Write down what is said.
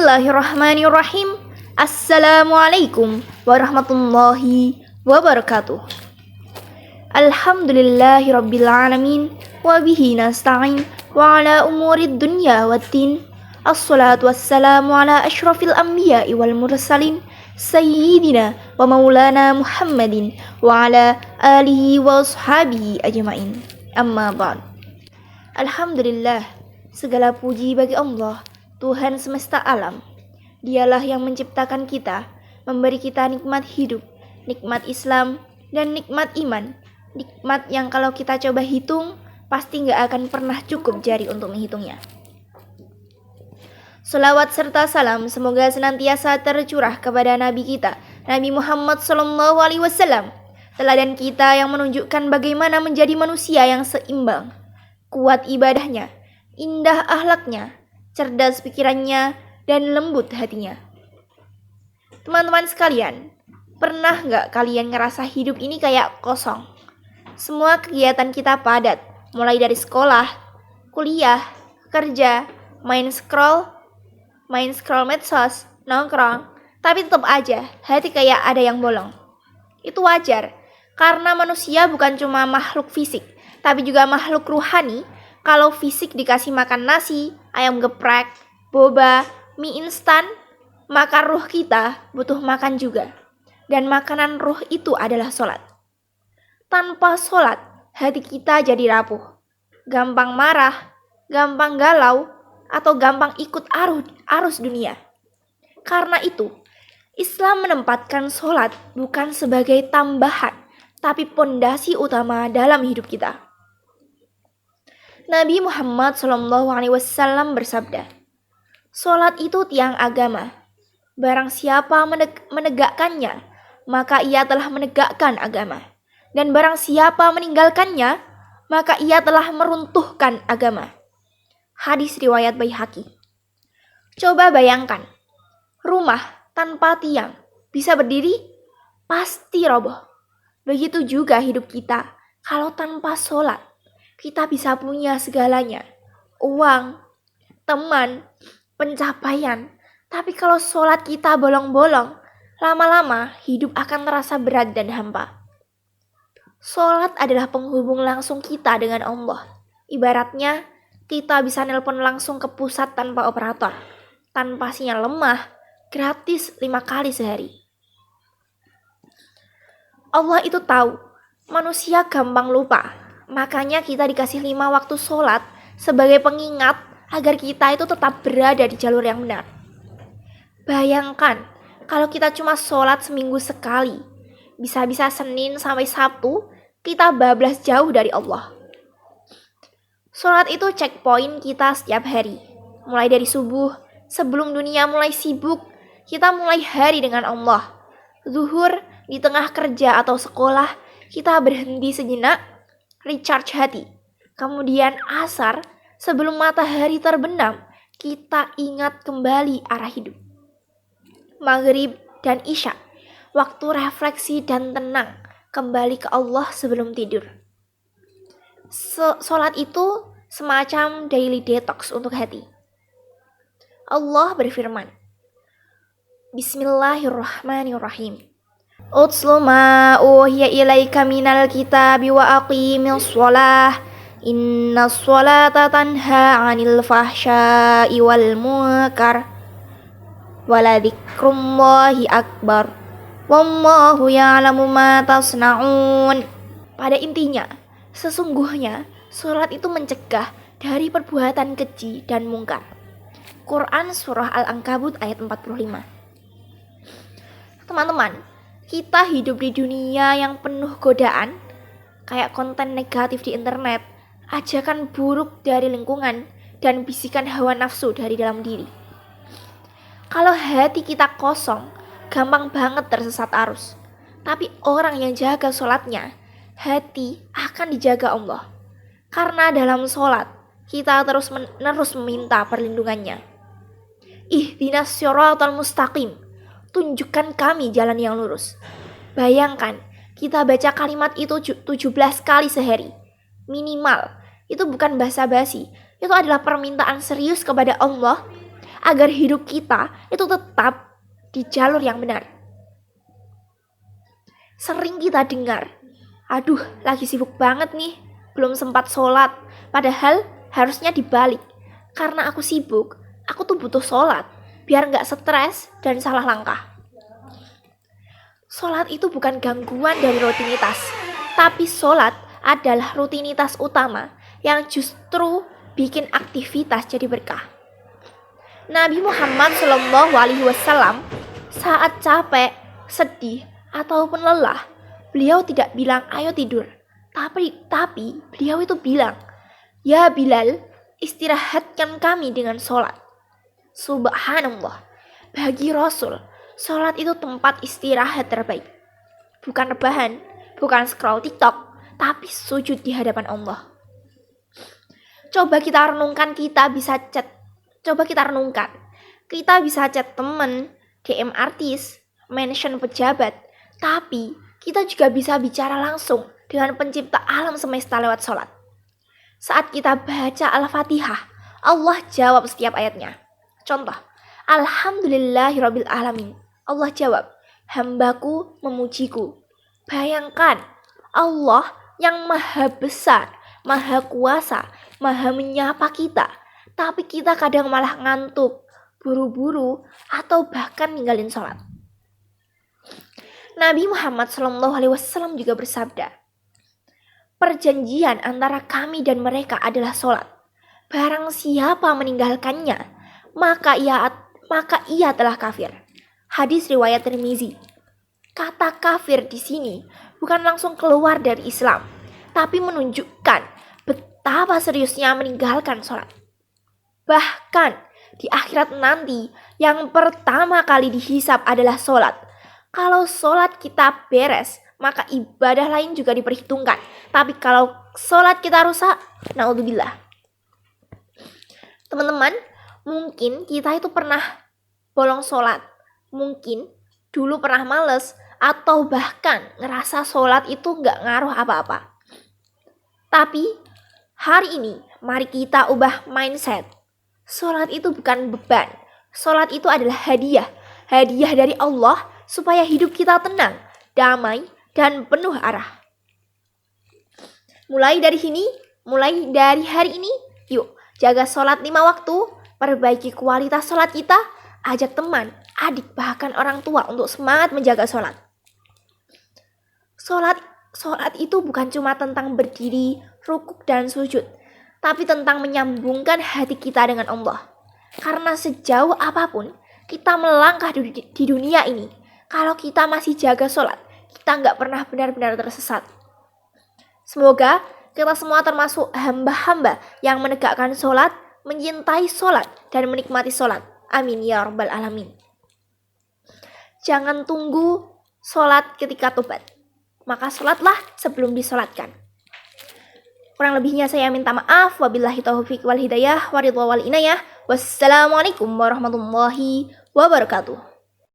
Bismillahirrahmanirrahim. Assalamualaikum warahmatullahi wabarakatuh. Alhamdulillahirrabbilalamin. Wabihi nasta'in wa ala umurid dunya waddin. Assalatu wassalamu ala ashrafil anbiya'i wal mursalin Sayyidina wa maulana Muhammadin wa ala alihi wa ashabihi ajma'in. Amma ba'd. Alhamdulillah, segala puji bagi Allah, Tuhan semesta alam. Dialah yang menciptakan kita, memberi kita nikmat hidup, nikmat Islam, dan nikmat iman. Nikmat yang kalau kita coba hitung, pasti gak akan pernah cukup jari untuk menghitungnya. Salawat serta salam semoga senantiasa tercurah kepada Nabi kita, Nabi Muhammad SAW, teladan kita yang menunjukkan bagaimana menjadi manusia yang seimbang, kuat ibadahnya, indah akhlaknya, cerdas pikirannya, dan lembut hatinya. Teman-teman sekalian, pernah gak kalian ngerasa hidup ini kayak kosong? Semua kegiatan kita padat, mulai dari sekolah, kuliah, kerja, main scroll medsos, nongkrong, tapi tetap aja hati kayak ada yang bolong. Itu wajar, karena manusia bukan cuma makhluk fisik, tapi juga makhluk ruhani. Kalau fisik dikasih makan nasi, ayam geprek, boba, mie instan, maka ruh kita butuh makan juga. Dan makanan ruh itu adalah sholat. Tanpa sholat, hati kita jadi rapuh, gampang marah, gampang galau, atau gampang ikut arus dunia. Karena itu, Islam menempatkan sholat bukan sebagai tambahan, tapi pondasi utama dalam hidup kita. Nabi Muhammad SAW bersabda, "Sholat itu tiang agama. Barang siapa menegakkannya, maka ia telah menegakkan agama. Dan barang siapa meninggalkannya, maka ia telah meruntuhkan agama." Hadis riwayat Baihaqi. Coba bayangkan, rumah tanpa tiang bisa berdiri? Pasti roboh. Begitu juga hidup kita. Kalau tanpa sholat, kita bisa punya segalanya. Uang, teman, pencapaian. Tapi kalau sholat kita bolong-bolong, lama-lama hidup akan terasa berat dan hampa. Sholat adalah penghubung langsung kita dengan Allah. Ibaratnya, kita bisa nelpon langsung ke pusat tanpa operator. Tanpa sinyal lemah, gratis 5 kali sehari. Allah itu tahu, manusia gampang lupa. Makanya kita dikasih 5 waktu sholat sebagai pengingat agar kita itu tetap berada di jalur yang benar. Bayangkan kalau kita cuma sholat seminggu sekali, bisa-bisa Senin sampai Sabtu kita bablas jauh dari Allah. Sholat itu checkpoint kita setiap hari. Mulai dari subuh, sebelum dunia mulai sibuk, kita mulai hari dengan Allah. Zuhur, di tengah kerja atau sekolah, kita berhenti sejenak, recharge hati. Kemudian asar, sebelum matahari terbenam, kita ingat kembali arah hidup. Maghrib dan isya, waktu refleksi dan tenang, kembali ke Allah sebelum tidur. Sholat itu semacam daily detox untuk hati. Allah berfirman, Bismillahirrahmanirrahim. Utslu ma uhiya ilaika minal kitabi wa aqimil sholah. Inna sholata tanha 'anil fahsya'i wal munkar. Waladikrullahi akbar. Wallahu ya'lamu ma tasna'un. Pada intinya, sesungguhnya sholat itu mencegah dari perbuatan keji dan mungkar. Quran Surah Al-Ankabut ayat 45. Teman-teman, kita hidup di dunia yang penuh godaan, kayak konten negatif di internet, ajakan buruk dari lingkungan, dan bisikan hawa nafsu dari dalam diri. Kalau hati kita kosong, gampang banget tersesat arus. Tapi orang yang jaga sholatnya, hati akan dijaga Allah. Karena dalam sholat, kita terus-menerus meminta perlindungannya. Ihdinas shiratal mustaqim. Tunjukkan kami jalan yang lurus. Bayangkan, kita baca kalimat itu 17 kali sehari. Minimal, itu bukan basa-basi. Itu adalah permintaan serius kepada Allah agar hidup kita itu tetap di jalur yang benar. Sering kita dengar, aduh lagi sibuk banget nih, belum sempat sholat. Padahal harusnya dibalik. Karena aku sibuk, aku tuh butuh sholat, biar gak stres dan salah langkah. Sholat itu bukan gangguan dari rutinitas, tapi sholat adalah rutinitas utama yang justru bikin aktivitas jadi berkah. Nabi Muhammad SAW saat capek, sedih, ataupun lelah, beliau tidak bilang ayo tidur, tapi beliau itu bilang, ya Bilal, istirahatkan kami dengan sholat. Subhanallah, bagi Rasul, sholat itu tempat istirahat terbaik. Bukan rebahan, bukan scroll TikTok, tapi sujud di hadapan Allah. Coba kita renungkan, kita bisa chat temen, DM artis, mention pejabat, tapi kita juga bisa bicara langsung dengan pencipta alam semesta lewat sholat. Saat kita baca Al-Fatihah, Allah jawab setiap ayatnya. Contoh, Alhamdulillahirabbil alamin. Allah jawab, hambaku memujiku. Bayangkan, Allah yang maha besar, maha kuasa, maha menyapa kita, tapi kita kadang malah ngantuk, buru-buru, atau bahkan ninggalin sholat. Nabi Muhammad SAW juga bersabda, perjanjian antara kami dan mereka adalah sholat. Barang siapa meninggalkannya, maka ia telah kafir. Hadis riwayat Tirmizi. Kata kafir di sini bukan langsung keluar dari Islam, tapi menunjukkan betapa seriusnya meninggalkan sholat. Bahkan di akhirat nanti, yang pertama kali dihisab adalah sholat. Kalau sholat kita beres, maka ibadah lain juga diperhitungkan. Tapi kalau sholat kita rusak, naudzubillah. Teman-teman, mungkin kita itu pernah bolong sholat. Mungkin dulu pernah males, atau bahkan ngerasa sholat itu gak ngaruh apa-apa. Tapi hari ini, mari kita ubah mindset. Sholat itu bukan beban. Sholat itu adalah hadiah. Hadiah dari Allah supaya hidup kita tenang, damai, dan penuh arah. Mulai dari hari ini, yuk jaga sholat 5 waktu, perbaiki kualitas sholat kita, ajak teman, adik, bahkan orang tua untuk semangat menjaga sholat. Sholat itu bukan cuma tentang berdiri, rukuk, dan sujud, tapi tentang menyambungkan hati kita dengan Allah. Karena sejauh apapun kita melangkah di dunia ini, kalau kita masih jaga sholat, kita gak pernah benar-benar tersesat. Semoga kita semua termasuk hamba-hamba yang menegakkan sholat, mencintai sholat, dan menikmati sholat. Amin ya rabbal alamin. Jangan tunggu sholat ketika tobat, maka sholatlah sebelum disolatkan. Kurang lebihnya saya minta maaf. Wabillahi taufiq wal hidayah, waridwa wal inayah. Wassalamualaikum warahmatullahi wabarakatuh.